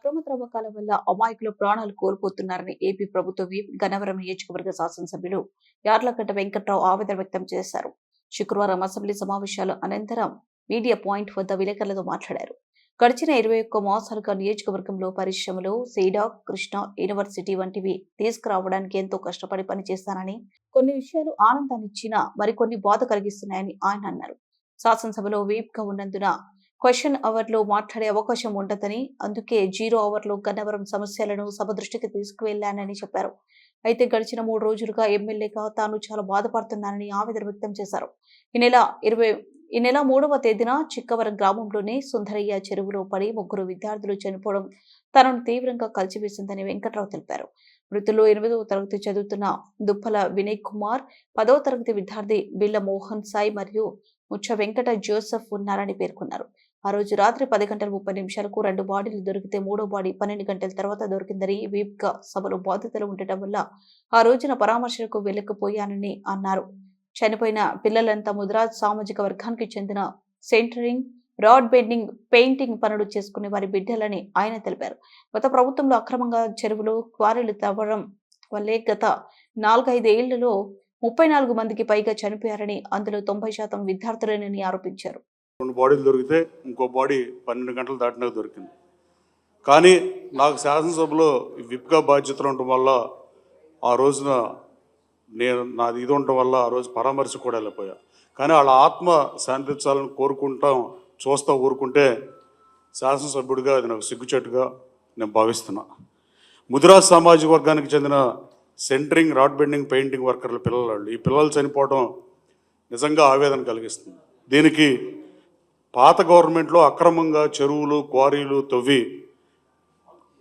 అక్రమ త్రవ్వకాల వల్ల అమాయకులు ప్రాణాలు కోల్పోతున్నారని ఏపీ ప్రభుత్వ విప్ గన్నవరం నియోజకవర్గ శాసనసభ్యులు యార్లగడ్డ వెంకట్రావు ఆవేదన వ్యక్తం చేశారు. శుక్రవారం అసెంబ్లీ సమావేశాల అనంతరం మీడియా పాయింట్ వద్ద విలేకరులతో మాట్లాడారు. గడిచిన 21 మాసాలుగా నియోజకవర్గంలో పరిశ్రమలు, సీడాక్, కృష్ణా యూనివర్సిటీ వంటివి తీసుకురావడానికి ఎంతో కష్టపడి పనిచేస్తానని, కొన్ని విషయాలు ఆనందాన్నిచ్చినా మరికొన్ని బాధ కలిగిస్తున్నాయని ఆయన అన్నారు. శాసనసభలో వీప్ గా ఉన్నందున క్వశ్చన్ అవర్ లో మాట్లాడే అవకాశం ఉండదని, అందుకే 0 అవర్ లో గన్నవరం సమస్యలను సభ దృష్టికి తీసుకువెళ్లానని చెప్పారు. అయితే గడిచిన 3 రోజులుగా ఎమ్మెల్యేగా తాను చాలా బాధపడుతున్నానని ఆవేదన వ్యక్తం చేశారు. ఈ నెల 3వ తేదీన చిక్కవరం గ్రామంలోని సుందరయ్య చెరువులో పడి 3 విద్యార్థులు చనిపోవడం తనను తీవ్రంగా కలిచివేసిందని వెంకట్రావు తెలిపారు. మృతుల్లో 8వ తరగతి చదువుతున్న దుప్పల వినయ్ కుమార్, 10వ తరగతి విద్యార్థి బిల్ల మోహన్ సాయి మరియు ముచ్చ వెంకట జోసెఫ్ ఉన్నారని పేర్కొన్నారు. ఆ రోజు రాత్రి 10 గంటల 30 నిమిషాలకు 2 బాడీలు దొరికితే 3వ బాడీ 12 గంటల తర్వాత దొరికిందని, వీప్ గా సభలో బాధితులు ఉండటం వల్ల ఆ రోజున పరామర్శలకు వెళ్లకపోయానని అన్నారు. చనిపోయిన పిల్లలంతా ముదిరాజ్ సామాజిక వర్గానికి చెందిన సెంటరింగ్, రాడ్ బెండింగ్, పెయింటింగ్ పనులు చేసుకునే వారి బిడ్డలని ఆయన తెలిపారు. గత ప్రభుత్వంలో అక్రమంగా చెరువులు, క్వారీలు తవ్వడం వల్లే గత 4-5 ఏళ్లలో 34 మందికి పైగా చనిపోయారని, అందులో 90% విద్యార్థులేనని ఆరోపించారు. 2 బాడీలు దొరికితే ఇంకో బాడీ 12 గంటలు దాటినాక దొరికింది. కానీ నాకు శాసనసభలో విప్గా బాధ్యతలు ఉండటం వల్ల ఆ రోజున నాది ఇది ఉండటం వల్ల ఆ రోజు పరామర్శ కూడా వెళ్ళిపోయా. కానీ వాళ్ళ ఆత్మ శాంతించాలని చూస్తూ ఊరుకుంటే శాసనసభ్యుడిగా అది నాకు సిగ్గుచేటుగా నేను భావిస్తున్నా. ముదిరాజ్ సామాజిక వర్గానికి చెందిన సెంటరింగ్, రాడ్ బెండింగ్, పెయింటింగ్ వర్కర్ల పిల్లలు, ఈ పిల్లలు చనిపోవడం నిజంగా ఆవేదన కలిగిస్తుంది. దీనికి పాత గవర్నమెంట్లో అక్రమంగా చెరువులు, క్వారీలు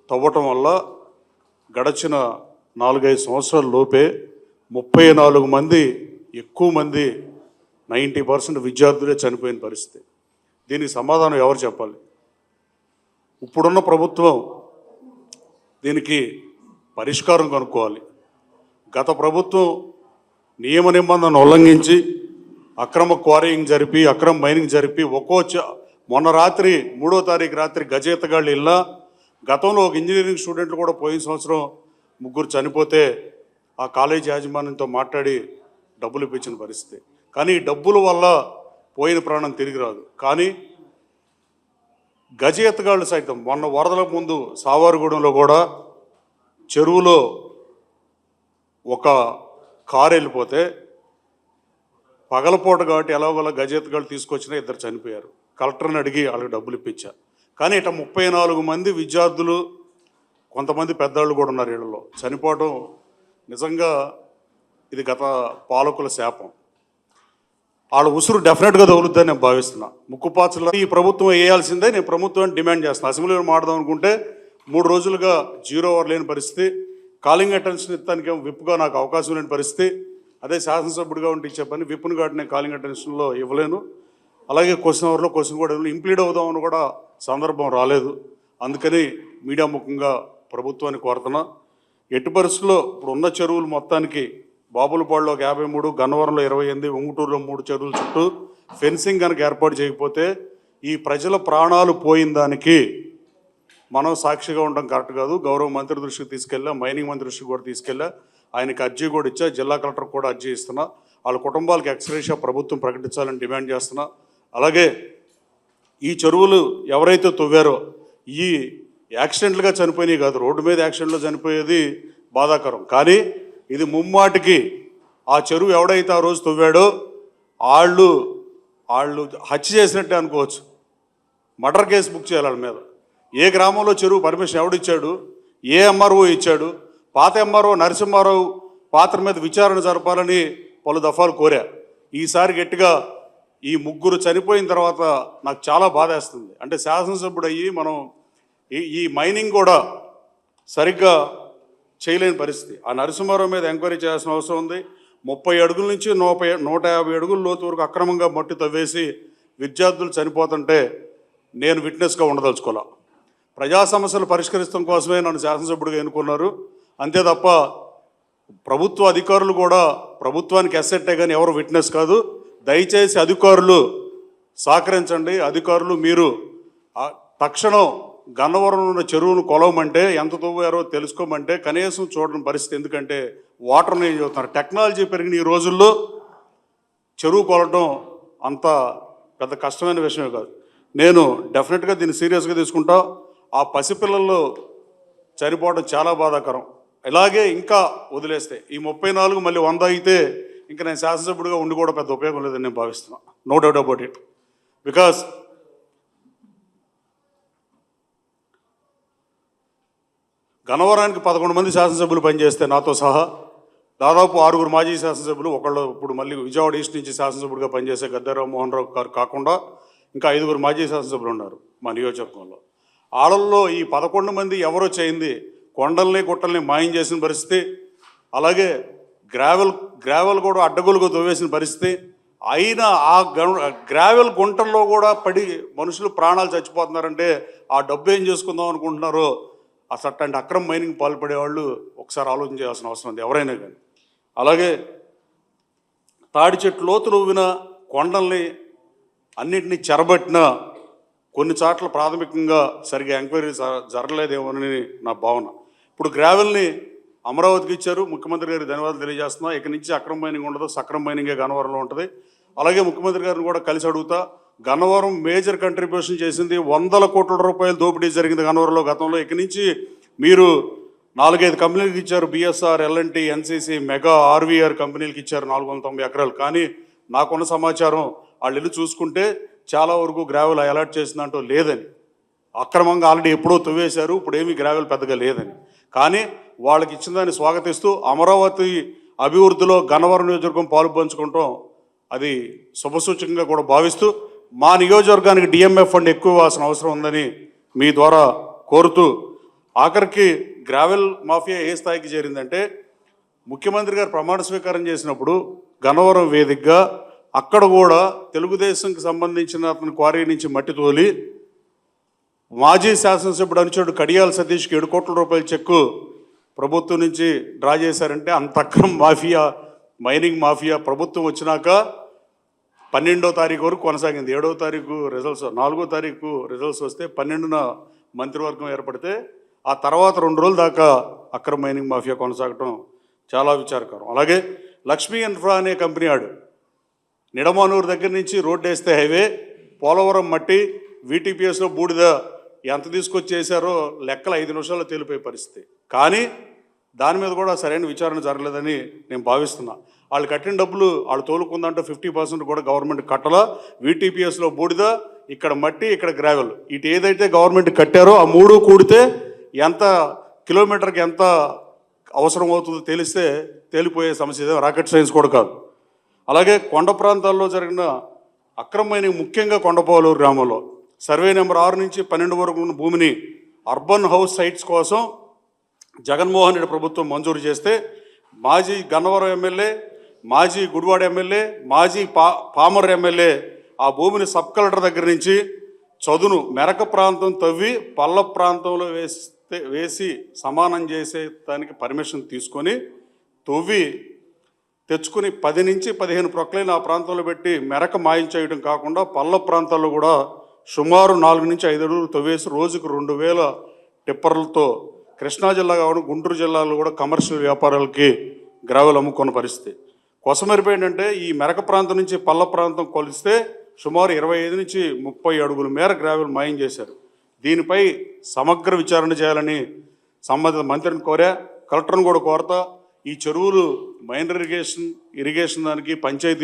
తవ్వటం వల్ల గడచిన 4-5 సంవత్సరాల లోపే 34 మంది, ఎక్కువ మంది 90% విద్యార్థులే చనిపోయిన పరిస్థితి. దీనికి సమాధానం ఎవరు చెప్పాలి? ఇప్పుడున్న ప్రభుత్వం దీనికి పరిష్కారం కనుక్కోవాలి. గత ప్రభుత్వం నియమ నిబంధనను ఉల్లంఘించి అక్రమ క్వారీయింగ్ జరిపి, అక్రమ మైనింగ్ జరిపి మొన్న రాత్రి 3వ తారీఖు రాత్రి గజేతగాళ్ళు ఇల్లా గతంలో ఒక ఇంజనీరింగ్ స్టూడెంట్లు కూడా పోయిన సంవత్సరం 3 చనిపోతే ఆ కాలేజీ యాజమాన్యంతో మాట్లాడి డబ్బులు ఇప్పించిన పరిస్థితి. కానీ ఈ డబ్బుల వల్ల పోయిన ప్రాణం తిరిగి రాదు. కానీ గజేతగాళ్ళు సైతం మొన్న వరదల ముందు సావారుగూడెంలో కూడా చెరువులో ఒక కారు వెళ్ళిపోతే పగలపూట కాబట్టి ఎలాగోలా గజేతగాళ్ళు తీసుకొచ్చినా 2 చనిపోయారు. కలెక్టర్ని అడిగి వాళ్ళకి డబ్బులు ఇప్పించా. కానీ ఇట 34 మంది విద్యార్థులు, కొంతమంది పెద్దవాళ్ళు కూడా ఉన్నారు వీళ్ళలో చనిపోవడం నిజంగా ఇది గత పాలకుల శాపం. వాళ్ళ ఉసురు డెఫినెట్గా తగులుద్దని నేను భావిస్తున్నా. ముక్కుపాచలు ఈ ప్రభుత్వం వేయాల్సిందే నేను ప్రభుత్వాన్ని డిమాండ్ చేస్తున్నాను. అసెంబ్లీలో మాట్లాడదాం అనుకుంటే 3 రోజులుగా 0 అవర్ లేని పరిస్థితి, కాలింగ్ అటెన్షన్ ఇస్తానికి విప్గా నాకు అవకాశం లేని పరిస్థితి. అదే శాసనసభ్యుడిగా ఉంటే ఇచ్చే పని విప్పును కాబట్టి నేను కాలింగ్ అటెన్షన్లో ఇవ్వలేను. అలాగే క్వశ్చన్ అవర్లో క్వశ్చన్ కూడా ఇంప్లీడ్ అవుదామని కూడా సందర్భం రాలేదు. అందుకని మీడియా ముఖంగా ప్రభుత్వాన్ని కోరుతున్నా, ఎట్టి పరిస్థితుల్లో ఇప్పుడు ఉన్న చెరువులు మొత్తానికి బాబులపాడులో 53, గన్నవరంలో 28, ఉంగుటూరులో 3 చెరువుల చుట్టూ ఫెన్సింగ్ కనుక ఏర్పాటు చేయకపోతే ఈ ప్రజల ప్రాణాలు పోయిన దానికి మనం సాక్షిగా ఉండడం కరెక్ట్ కాదు. గౌరవ మంత్రి దృష్టికి తీసుకెళ్ళా, మైనింగ్ మంత్రి దృష్టికి కూడా తీసుకెళ్ళా, ఆయనకి అర్జీ కూడా ఇచ్చా, జిల్లా కలెక్టర్ కూడా అర్జీ ఇస్తున్నా. వాళ్ళ కుటుంబాలకు ఎక్స్గ్రేషియా ప్రభుత్వం ప్రకటించాలని డిమాండ్ చేస్తున్నా. అలాగే ఈ చెరువులు ఎవరైతే తవ్వారో ఈ యాక్సిడెంట్లుగా చనిపోయినాయి కాదు, రోడ్డు మీద యాక్సిడెంట్లో చనిపోయేది బాధాకరం. కానీ ఇది ముమ్మాటికి ఆ చెరువు ఎవడైతే ఆ రోజు తవ్వాడో వాళ్ళు హత్య చేసినట్టే అనుకోవచ్చు. మర్డర్ కేసు బుక్ చేయాలి వాళ్ళ మీద. ఏ గ్రామంలో చెరువు పర్మిషన్ ఎవడిచ్చాడు, ఏ ఎంఆర్ఓ ఇచ్చాడు, పాత ఎంఆర్ఓ నరసింహారావు పాత్ర మీద విచారణ జరపాలని పలు దఫాలు కోరా. ఈసారి గట్టిగా ఈ 3 చనిపోయిన తర్వాత నాకు చాలా బాధ వేస్తుంది. అంటే శాసనసభ్యుడు అయ్యి మనం ఈ మైనింగ్ కూడా సరిగ్గా చేయలేని పరిస్థితి. ఆ నరసింహారావు మీద ఎంక్వైరీ చేయాల్సిన అవసరం ఉంది. 30 అడుగుల నుంచి 150 అడుగుల లోతు వరకు అక్రమంగా మట్టి తవ్వేసి విద్యార్థులు చనిపోతుంటే నేను విట్నెస్గా ఉండదలుచుకోలే. ప్రజా సమస్యలు పరిష్కరించడం కోసమే నన్ను శాసనసభ్యుడిగా ఎన్నుకున్నారు. అంతే తప్ప ప్రభుత్వ అధికారులు కూడా ప్రభుత్వానికి అసెట్టే కానీ ఎవరు విట్నెస్ కాదు. దయచేసి అధికారులు సహకరించండి. అధికారులు మీరు తక్షణం గన్నవరం ఉన్న చెరువును కొలవమంటే ఎంత తవ్వారో తెలుసుకోమంటే కనీసం చూడని పరిస్థితి. ఎందుకంటే వాటర్ని ఏం చెబుతున్నారు, టెక్నాలజీ పెరిగిన ఈ రోజుల్లో చెరువు కొలవడం అంత పెద్ద కష్టమైన విషయమే కాదు. నేను డెఫినెట్గా దీన్ని సీరియస్గా తీసుకుంటా. ఆ పసిపిల్లలు చనిపోవడం చాలా బాధాకరం. ఇలాగే ఇంకా వదిలేస్తే ఈ 34 మళ్ళీ 100 అయితే ఇంకా నేను శాసనసభ్యుడిగా ఉండి కూడా పెద్ద ఉపయోగం లేదని నేను భావిస్తున్నాను. No doubt about it. Because గన్నవరానికి 11 మంది శాసనసభ్యులు పనిచేస్తే నాతో సహా దాదాపు 6 మాజీ శాసనసభ్యులు, ఒకళ్ళు ఇప్పుడు మళ్ళీ విజయవాడ ఈస్ట్ నుంచి శాసనసభ్యుడిగా పనిచేసే గద్దెరావు మోహన్ రావు గారు కాకుండా ఇంకా 5 మాజీ శాసనసభ్యులు ఉన్నారు మా నియోజకవర్గంలో. వాళ్ళల్లో ఈ 11 మంది ఎవరో చేయింది కొండల్ని గుట్టల్ని మాయం చేసిన పరిస్థితి, అలాగే గ్రావెల్ కూడా అడ్డగోలుగా తవ్వేసిన పరిస్థితి. అయినా ఆ గ్రావెల్ గుంటల్లో కూడా పడి మనుషులు ప్రాణాలు చచ్చిపోతున్నారంటే ఆ డబ్బు ఏం చేసుకుందాం అనుకుంటున్నారో అసలు అట్లాంటి అక్రమ మైనింగ్ పాల్పడేవాళ్ళు ఒకసారి ఆలోచన చేయాల్సిన అవసరం ఉంది ఎవరైనా కానీ. అలాగే తాడి చెట్టు లోతు రువ్విన కొండల్ని అన్నింటినీ చెరబట్టిన కొన్ని చోట్ల ప్రాథమికంగా సరిగా ఎంక్వైరీ జరగలేదేమోనని నా భావన. ఇప్పుడు గ్రావెల్ని అమరావతికి ఇచ్చారు. ముఖ్యమంత్రి గారికి ధన్యవాదాలు తెలియజేస్తున్నా. ఇక నుంచి అక్రమ మైనింగ్ ఉండదు, సక్రమ మైనింగే గన్నవరంలో ఉంటుంది. అలాగే ముఖ్యమంత్రి గారిని కూడా కలిసి అడుగుతా. గన్నవరం మేజర్ కంట్రిబ్యూషన్ చేసింది, 100 కోట్ల రూపాయలు దోపిడీ జరిగింది గన్నవరంలో గతంలో. ఇక నుంచి మీరు 4-5 కంపెనీలకు ఇచ్చారు, బిఎస్ఆర్, ఎల్ఎన్టీ, ఎన్సీసీ, మెగా, ఆర్వీఆర్ కంపెనీలకు ఇచ్చారు 490 ఎకరాలు. కానీ నాకున్న సమాచారం వాళ్ళు వెళ్ళి చూసుకుంటే చాలా వరకు గ్రావెల్ అలాట్ చేసిందంటూ లేదని, అక్రమంగా ఆల్రెడీ ఎప్పుడో తవ్వేశారు, ఇప్పుడు ఏమీ గ్రావెల్ పెద్దగా లేదని. కానీ వాళ్ళకి ఇచ్చిన దాన్ని స్వాగతిస్తూ అమరావతి అభివృద్ధిలో గన్నవరం నియోజకవర్గం పాలు పంచుకుంటాం అది శుభసూచకంగా కూడా భావిస్తూ మా నియోజకవర్గానికి డిఎంఎఫ్ ఫండ్ ఎక్కువ ఇవ్వాల్సిన అవసరం ఉందని మీ ద్వారా కోరుతూ, ఆఖరికి గ్రావెల్ మాఫియా ఏ స్థాయికి చేరిందంటే ముఖ్యమంత్రి గారు ప్రమాణ స్వీకారం చేసినప్పుడు గన్నవరం వేదికగా అక్కడ కూడా తెలుగుదేశంకి సంబంధించిన అతని క్వారీ నుంచి మట్టి తోలి మాజీ శాసనసభ్యుడు అనుచరుడు కడియాల సతీష్కి 7 కోట్ల రూపాయల చెక్కు ప్రభుత్వం నుంచి డ్రా చేశారంటే అంత అక్రమ మాఫియా, మైనింగ్ మాఫియా ప్రభుత్వం వచ్చినాక 12వ తారీఖు వరకు కొనసాగింది. 7వ తారీఖు రిజల్ట్స్, 4వ తారీఖు రిజల్ట్స్ వస్తే 12న మంత్రివర్గం ఏర్పడితే ఆ తర్వాత 2 రోజుల దాకా అక్రమ మైనింగ్ మాఫియా కొనసాగటం చాలా విచారకరం. అలాగే లక్ష్మీ ఇన్ఫ్రా అనే కంపెనీ ఆడు నిడమానూరు దగ్గర నుంచి రోడ్డు వేస్తే హైవే, పోలవరం మట్టి, వీటీపీఎస్లో బూడిద ఎంత తీసుకొచ్చేసారో లెక్కలు 5 నిమిషాల్లో తేలిపోయే పరిస్థితి. కానీ దాని మీద కూడా సరైన విచారణ జరగలేదని నేను భావిస్తున్నా. వాళ్ళు కట్టిన డబ్బులు వాళ్ళు తోలుకుందంటే 50% కూడా గవర్నమెంట్ కట్టలా. వీటీపీఎస్లో బూడిద, ఇక్కడ మట్టి, ఇక్కడ గ్రావెల్, ఇటు ఏదైతే గవర్నమెంట్ కట్టారో ఆ 3 కూడితే ఎంత కిలోమీటర్కి ఎంత అవసరం అవుతుందో తెలిస్తే తేలిపోయే సమస్య, రాకెట్ సైన్స్ కూడా కాదు. అలాగే కొండ ప్రాంతాల్లో జరిగిన అక్రమమైన ముఖ్యంగా కొండపోలూరు గ్రామంలో సర్వే నెంబర్ 6 నుంచి 12 వరకు ఉన్న భూమిని అర్బన్ హౌస్ సైట్స్ కోసం జగన్మోహన్ రెడ్డి ప్రభుత్వం మంజూరు చేస్తే మాజీ గన్నవరం ఎమ్మెల్యే, మాజీ గుడివాడ ఎమ్మెల్యే, మాజీ పామర్ ఎమ్మెల్యే ఆ భూమిని సబ్ కలెక్టర్ దగ్గర నుంచి చదును మెరక ప్రాంతం తవ్వి పల్ల ప్రాంతంలో వేసి సమానం చేసే దానికి పర్మిషన్ తీసుకొని తవ్వి తెచ్చుకుని 10 నుంచి 15 ప్రొక్లైన్ ఆ ప్రాంతంలో పెట్టి మెరక మాయం చేయడం కాకుండా పల్ల ప్రాంతాల్లో కూడా సుమారు 4 నుంచి 5 అడుగులు తవ్వేసి రోజుకు 2000 టిప్పర్లతో కృష్ణా జిల్లా కావడం గుంటూరు జిల్లాలో కూడా కమర్షియల్ వ్యాపారాలకి గ్రావెల్ అమ్ముకున్న పరిస్థితి. కొసమెరుపు ఏంటంటే ఈ మెరక ప్రాంతం నుంచి పల్ల ప్రాంతం కొలిస్తే సుమారు 25 నుంచి 30 అడుగుల మేర గ్రావెల్ మాయం చేశారు. దీనిపై సమగ్ర విచారణ చేయాలని సంబంధిత మంత్రిని కోరా, కలెక్టర్ని కూడా కోరతా. ఈ చెరువులు మైనర్ ఇరిగేషన్ దానికి పంచాయతీ